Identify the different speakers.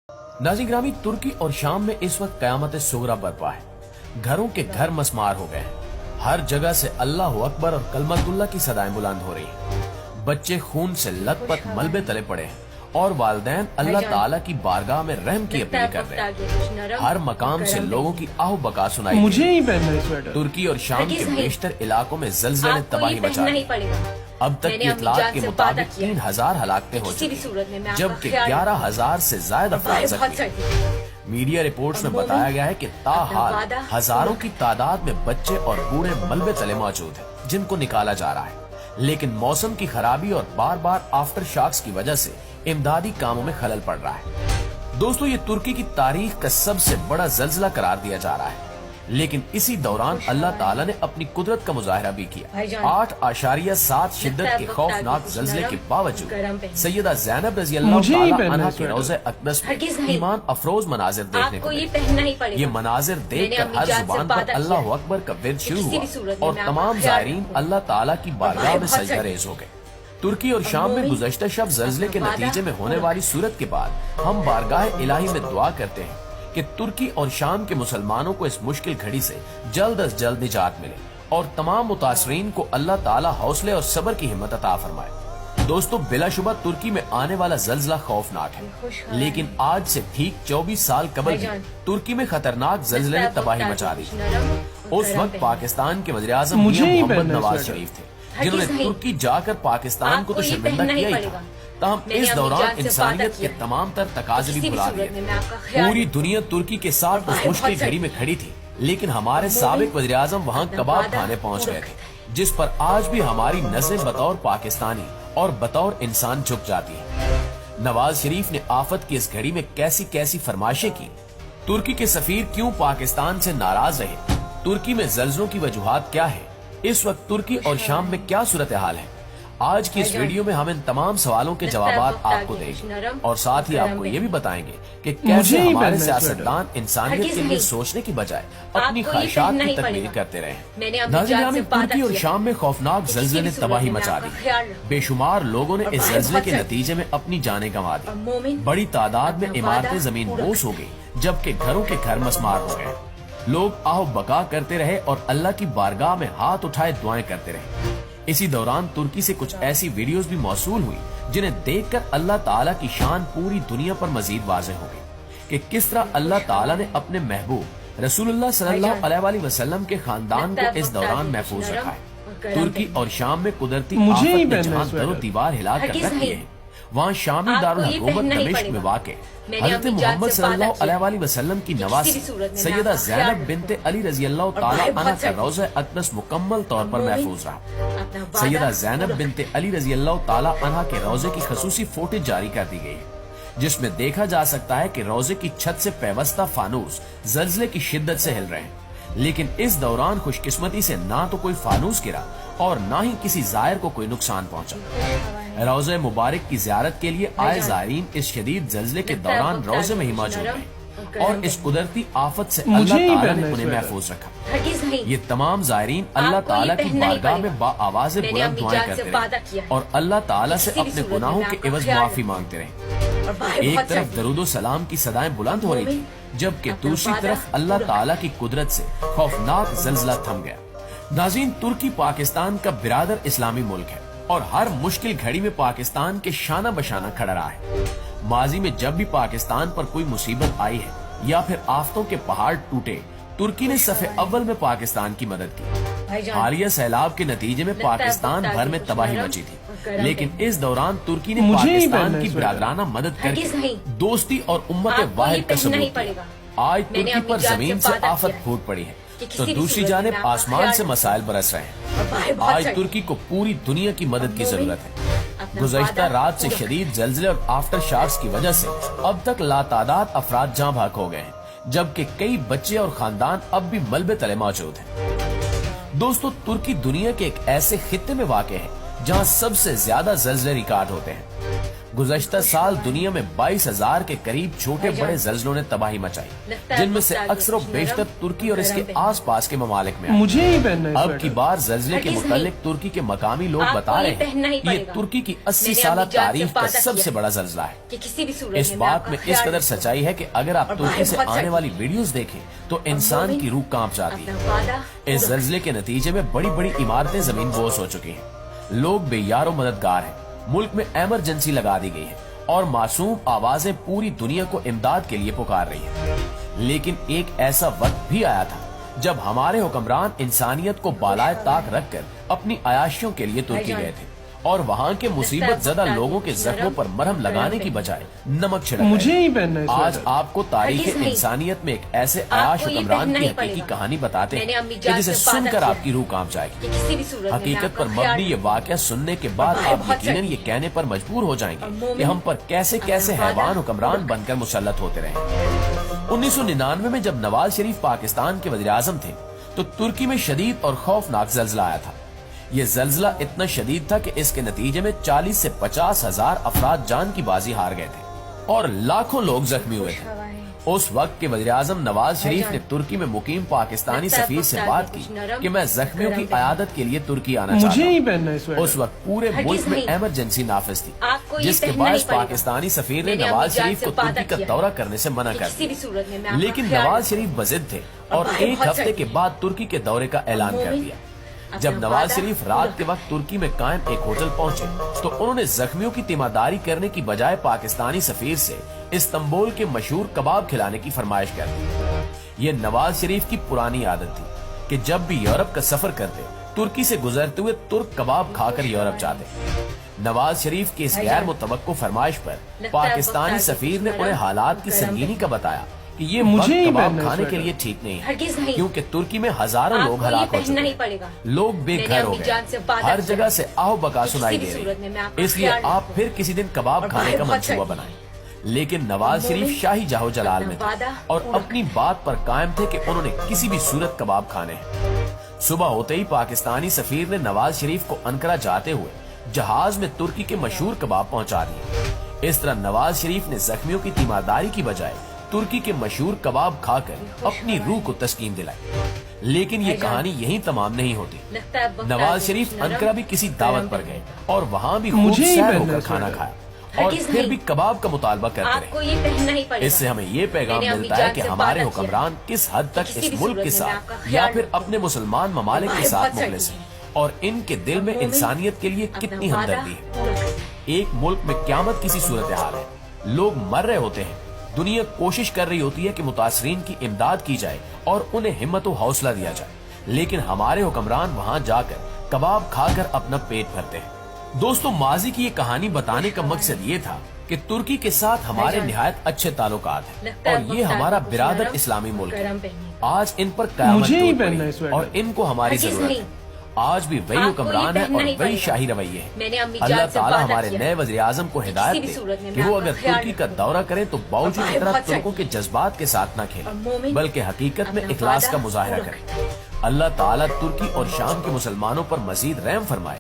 Speaker 1: नाज़रीन ग्रामी, तुर्की और शाम में इस वक्त कयामत सुगरा बरपा है। घरों के घर मसमार हो गए हैं। हर जगह से अल्लाह अकबर और कलमतुल्लाह की सदाएं बुलंद हो रही हैं। बच्चे खून से लथपथ मलबे तले पड़े हैं और वालिदैन अल्लाह ताला की बारगाह में रहम की अपील कर रहे हैं। हर मकाम से लोगों की आह बका सुनाई
Speaker 2: मुझे ही पहनना है स्वेटर।
Speaker 1: तुर्की और शाम के बेशतर इलाकों में ज़लज़ले ने तबाही मचा दी। अब तक की इतलात के मुताबिक 3000 हलाकतें हो चुकी हैं, जबकि 11,000 से ज्यादा अफराद जख्मी। मीडिया रिपोर्ट्स में बताया गया है कि ताहाल हजारों की तादाद में बच्चे और बूढ़े मलबे तले मौजूद हैं, जिनको निकाला जा रहा है। लेकिन मौसम की खराबी और बार बार आफ्टर शॉक्स की वजह से इमदादी कामों में खलल पड़ रहा है। दोस्तों, ये तुर्की की तारीख का सबसे बड़ा जल्जला करार दिया जा रहा है। लेकिन इसी दौरान अल्लाह ताला ने अपनी कुदरत का मुजाहरा भी किया। 8.7 शिद्दत के खौफनाक जल्जले के बावजूद सैयदा ज़ैनब रज़ी अल्लाह ताला अन्हा के रोज़े अक़दस में ईमान अफरोज मनाजिर देखने को मिले। ये मनाजिर देखकर हर जुबान पर अल्लाह अकबर का विर्द शुरू हुआ और तमाम ज़ायरीन अल्लाह ताला की बारगाह में सजदा रेज़ हो गए। तुर्की और शाम में गुज़श्ता शब ज़ल्ज़ले के नतीजे में होने वाली सूरत के बाद हम बारगाह इलाही में दुआ करते हैं कि तुर्की और शाम के मुसलमानों को इस मुश्किल घड़ी से जल्द अज जल्द निजात मिले और तमाम मुतासरीन को अल्लाह ताला हौसले और सब्र की हिम्मत अता फरमाए। दोस्तों, बिलाशुबा तुर्की में आने वाला जल्जला खौफनाक है, लेकिन आज से ठीक 24 साल कबल भी तुर्की में खतरनाक जल्जले ने तबाही मचा दी। उस वक्त पाकिस्तान के वज़ीर आज़म मोहम्मद नवाज शरीफ थे, जिन्होंने तुर्की जाकर पाकिस्तान को तो शर्मिंदा किया ही था, ताहम इस दौरान इंसानियत के तमाम तर तकाज़े भी भुला दिए। पूरी दुनिया तुर्की के साथ उस मुश्किल घड़ी में खड़ी थी, लेकिन हमारे साबिक वज़ीर आज़म वहाँ कबाब खाने पहुँच गए थे, जिस पर आज भी हमारी नजरें बतौर पाकिस्तानी और बतौर इंसान झुक जाती है। नवाज शरीफ ने आफत की इस घड़ी में कैसी कैसी फरमाइशें की। तुर्की के सफीर क्यों पाकिस्तान से नाराज रहे? तुर्की में जल्जलों की वजूहात क्या है? इस वक्त तुर्की और शाम में क्या सूरत हाल है? आज की इस वीडियो में हम इन तमाम सवालों के जवाब आपको देंगे और साथ ही आपको ये भी बताएंगे कि कैसे हमारे सियासतदान इंसानियत के लिए सोचने की बजाय अपनी ख्वाहिशात की तकमील करते रहे। नाज़रीन, तुर्की और शाम में खौफनाक जल्जले ने तबाही मचा दी। बेशुमार लोगों ने इस जल्जले के नतीजे में अपनी जानें गंवा दी। बड़ी तादाद में इमारतें जमीन बोस हो गई, जबकि घरों के घर मसमार हो गए। लोग आह बका करते रहे और अल्लाह की बारगाह में हाथ उठाए दुआएं करते रहे। इसी दौरान तुर्की से कुछ ऐसी वीडियोस भी मौसूल हुई जिन्हें देखकर अल्लाह ताला की शान पूरी दुनिया पर मजीद वाज़ेह हो गई कि किस तरह अल्लाह ताला ने अपने महबूब रसूलुल्लाह सल्लल्लाहु अलैहि वसल्लम के खानदान को इस दौरान महफूज रखा है। तुर्की और शाम में कुदरती आफत ने जहां दरो दीवार हिला कर रख दिए हैं, वहाँ शामी दारुल हुकूमत दमिश्क में वाक़े हज़रत मोहम्मद सल्लल्लाहु अलैहि वसल्लम की नवासी सैयदा ज़ैनब बिन्ते अली रज़ी अल्लाह ताला अन्हा का रोज़ा अक़दस मुकम्मल तौर पर महफूज रहा। सैयदा ज़ैनब बिन्ते अली रज़ी अल्लाह ताला अन्हा के रोज़े की खसूसी फुटेज जारी कर दी गई है, जिसमें देखा जा सकता है कि रोज़े की छत से पैवस्ता फानूस जल्जले की शिद्दत से हिल रहे हैं। लेकिन इस दौरान खुशकिस्मती से ना तो कोई फानूस गिरा और ना ही किसी जायर को कोई नुकसान पहुंचा। रोज़े मुबारक की जियारत के लिए आए जायरीन इस शदीद जल्जले के दौरान रोज़े में ही मौजूद रहे और इस कुदरती आफत से अल्लाह ताला ने उन्हें महफूज रखा। ये तमाम जायरीन अल्लाह ताला की बारगाह में बाआवाज़ बुलंद दुआएं करते रहे और अल्लाह ताला से अपने गुनाहों के एवज माफी मांगते रहे। एक तरफ दरूदो सलाम की सदाएं बुलंद हो रही थी, जबकि दूसरी तरफ अल्लाह ताला की कुदरत से खौफनाक जल्जला थम गया। नाज़रीन, तुर्की पाकिस्तान का बिरादर इस्लामी मुल्क है और हर मुश्किल घड़ी में पाकिस्तान के शाना बशाना खड़ा रहा है। माजी में जब भी पाकिस्तान पर कोई मुसीबत आई है या फिर आफतों के पहाड़ टूटे, तुर्की ने सफ़े अव्वल में पाकिस्तान की मदद की। हालिया सैलाब के नतीजे में पाकिस्तान भर में तबाही मची थी, लेकिन इस दौरान तुर्की ने पाकिस्तान की बिरादराना मदद करके दोस्ती और उम्मत वाहिद का सबूत दिया। आज तुर्की पर जमीन से आफत फूट पड़ी है तो दूसरी जानिब आसमान से मसाइल बरस रहे हैं। आज तुर्की को पूरी दुनिया की मदद की जरूरत है। गुज़श्ता रात से शदीद जल्जले और आफ्टर शॉक्स की वजह से अब तक लातादाद अफराद जाँ भाग हो गए हैं, जबकि कई बच्चे और खानदान अब भी मलबे तले मौजूद हैं। दोस्तों, तुर्की दुनिया के एक ऐसे खित्ते में वाक़ है जहाँ सबसे ज्यादा जल्जले रिकॉर्ड होते हैं। गुज़श्ता साल दुनिया में 22,000 के करीब छोटे बड़े ज़ल्ज़लों ने तबाही मचाई, जिनमें से अक्सर बेशतर तुर्की और इसके आसपास के ममालिक में।
Speaker 2: मुझे ही पहनना है।
Speaker 1: अब की बार ज़ल्ज़ले के मुतालिक तुर्की के मकामी लोग बता रहे हैं ये तुर्की की 80 साल तारीख का सबसे बड़ा ज़ल्ज़ला है। इस बात में इस कदर सच्चाई है कि अगर आप तुर्की से आने वाली वीडियोस देखें तो इंसान की रूह कांप जाती है। इस ज़ल्ज़ले के नतीजे में बड़ी बड़ी इमारतें जमीन बोस हो चुकी हैं, लोग बेयारो मददगार हैं, मुल्क में इमरजेंसी लगा दी गई है और मासूम आवाजें पूरी दुनिया को इमदाद के लिए पुकार रही हैं। लेकिन एक ऐसा वक्त भी आया था जब हमारे हुक्मरान इंसानियत को बालाए ताक रखकर अपनी अयाशियों के लिए तुर्की गए थे और वहाँ के मुसीबत ज़दा लोगों के जख्मों पर मरहम लगाने की बजाय नमक छिड़क
Speaker 2: मुझे ही पहनना है।
Speaker 1: आज आपको तारीख इंसानियत में एक ऐसे अयाश हुक्मरान की हकीकी कहानी बताते हैं कि जिसे सुनकर आपकी रूह कांप जाएगी। हकीकत पर मबनी ये वाकया सुनने के बाद आप यकीनन ये कहने पर मजबूर हो जाएंगे कि हम पर कैसे कैसे हैवान हुक्मरान बनकर मुसल्लत होते रहे। 1999 में जब नवाज शरीफ पाकिस्तान के वज़ीर आज़म थे तो तुर्की में शदीद और खौफनाक ज़ल्ज़ला आया था। ये ज़ल्ज़ला इतना शदीद था कि इसके नतीजे में 40 से 50 हजार अफराद जान की बाजी हार गए थे और लाखों लोग जख्मी हुए थे। उस वक्त के वज़ीर आज़म नवाज शरीफ ने तुर्की में मुकीम पाकिस्तानी सफीर से बात की कि मैं जख्मियों की अयादत के लिए तुर्की आना चाहता हूँ। उस वक्त पूरे मुल्क में इमरजेंसी नाफिज थी, जिसके बाद पाकिस्तानी सफीर ने नवाज शरीफ को तुर्की का दौरा करने से मना कर दिया। लेकिन नवाज शरीफ बज़िद थे और एक हफ्ते के बाद तुर्की के दौरे का ऐलान कर दिया। जब नवाज शरीफ रात के वक्त तुर्की में कायम एक होटल पहुंचे तो उन्होंने जख्मियों की तीमारदारी करने की बजाय पाकिस्तानी सफीर से इस्तांबुल के मशहूर कबाब खिलाने की फरमाइश कर दी। ये नवाज शरीफ की पुरानी आदत थी कि जब भी यूरोप का सफर करते तुर्की से गुजरते हुए तुर्क कबाब खाकर यूरोप जाते। नवाज शरीफ की इस गैर मुतवक्को फरमाइश पर पाकिस्तानी सफीर ने उन्हें हालात की संगीनी का बताया कि ये मुझे कबाब खाने के लिए ठीक नहीं है, क्योंकि तुर्की में हजारों लोग हलाक हो चुके हैं, लोग बेघर हो गए, हर जगह से आओ बका सुनाई दे रही है, इसलिए आप फिर किसी दिन कबाब खाने का मंसूबा बनाएं। लेकिन नवाज शरीफ शाही जाहो जलाल में थे और अपनी बात पर कायम थे कि उन्होंने किसी भी सूरत कबाब खाने हैं। सुबह होते ही पाकिस्तानी सफीर ने नवाज शरीफ को अनकरा जाते हुए जहाज में तुर्की के मशहूर कबाब पहुंचा दिए। इस तरह नवाज शरीफ ने जख्मियों की तीमारदारी की बजाय तुर्की के मशहूर कबाब खाकर अपनी रूह को तस्कीन दिलाई। लेकिन ये कहानी यहीं तमाम नहीं होती। नवाज शरीफ अनकरा भी किसी दावत पर गए और वहाँ भी खूब सैर होकर खाना खाया और फिर भी कबाब का मुतालबा करते रहे। इससे हमें ये पैगाम मिलता है कि हमारे हुक्मरान किस हद तक इस मुल्क के साथ या फिर अपने मुसलमान ममालिक के साथ मुखलिस हैं और इनके दिल में इंसानियत के लिए कितनी हमदर्दी है। एक मुल्क में क़यामत किसी सूरत हाल है, लोग मर रहे होते हैं, दुनिया कोशिश कर रही होती है कि मुतासरीन की इमदाद की जाए और उन्हें हिम्मत और हौसला दिया जाए, लेकिन हमारे हुक्मरान वहाँ जाकर कबाब खाकर अपना पेट भरते हैं। दोस्तों, माजी की ये कहानी बताने का मकसद ये था कि तुर्की के साथ हमारे निहायत अच्छे ताल्लुकात हैं और ये हमारा बिरादर इस्लामी मुल्क है। आज इन पर क़यामत और इनको हमारी जरूरत है। आज भी वही हुक्मरान है और वही शाही रवैये है। अल्लाह ताला हमारे नए वज़ीर आज़म को हिदायत दे कि वो अगर तुर्की का दौरा करें तो बावजूद की तरह तुर्कों के जज्बात के साथ न खेलें, बल्कि हकीकत में इखलास का मुजाहिरा करें। अल्लाह ताला तुर्की और शाम के मुसलमानों पर मजीद रहम फरमाए।